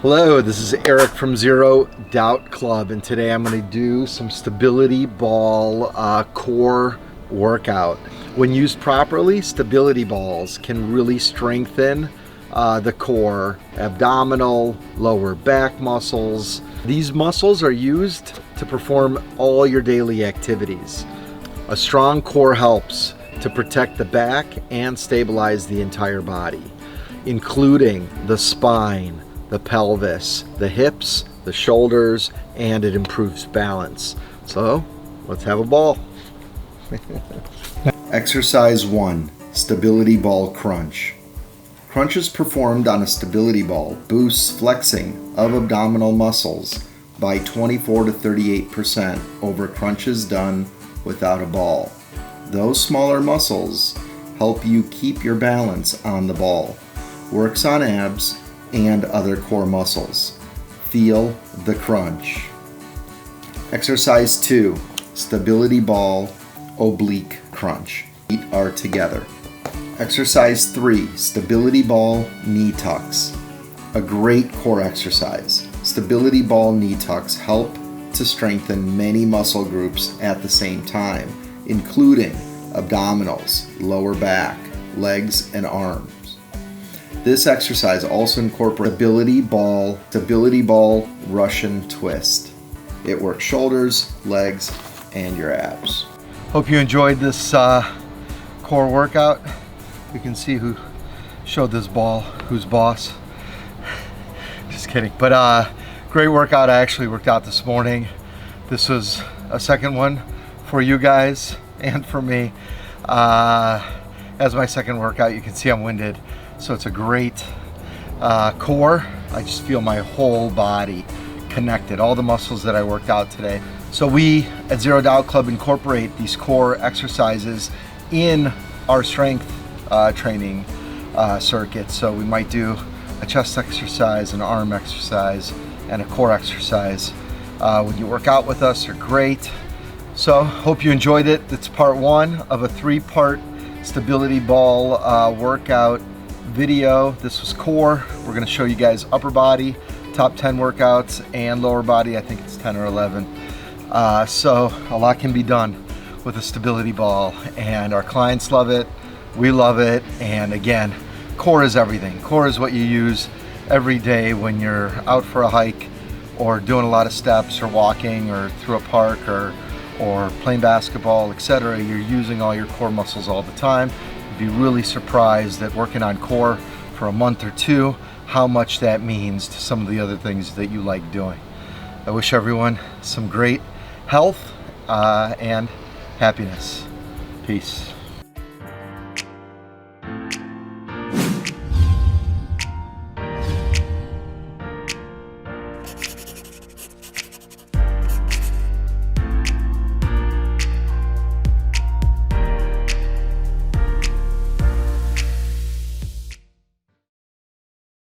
Hello, this is Eric from Zero Doubt Club, and today I'm going to do some stability ball core workout. When used properly, stability balls can really strengthen the core, abdominal, lower back muscles. These muscles are used to perform all your daily activities. A strong core helps to protect the back and stabilize the entire body, including the spine, the pelvis, the hips, the shoulders, and it improves balance. So let's have a ball. Exercise 1, Stability Ball Crunch. Crunches performed on a stability ball boosts flexing of abdominal muscles by 24 to 38% over crunches done without a ball. Those smaller muscles help you keep your balance on the ball. Works on abs and other core muscles. Feel the crunch. Exercise 2, Stability Ball Oblique Crunch. Feet are together. Exercise 3, Stability Ball Knee Tucks. A great core exercise. Stability Ball knee tucks help to strengthen many muscle groups at the same time, including abdominals, lower back, legs, and arms. This exercise also incorporates stability ball Russian twist. It works shoulders, legs, and your abs. Hope you enjoyed this core workout. You can see who showed this ball, who's boss. Just kidding. But great workout. I actually worked out this morning. This was a second one for you guys and for me. As my second workout, you can see I'm winded. So it's a great core. I just feel my whole body connected, all the muscles that I worked out today. So we at Zero Doubt Club incorporate these core exercises in our strength training circuit. So we might do a chest exercise, an arm exercise, and a core exercise. When you work out with us, are great. So hope you enjoyed it. It's part 1 of a 3-part stability ball workout video. This was core. We're going to show you guys upper body, top 10 workouts, and lower body. I think it's 10 or 11. So a lot can be done with a stability ball, and our clients love it. We love it. And again, core is everything. Core is what you use every day when you're out for a hike or doing a lot of steps or walking or through a park or playing basketball, etc. You're using all your core muscles all the time. You'd be really surprised at working on core for a month or 2, how much that means to some of the other things that you like doing. I wish everyone some great health and happiness. Peace.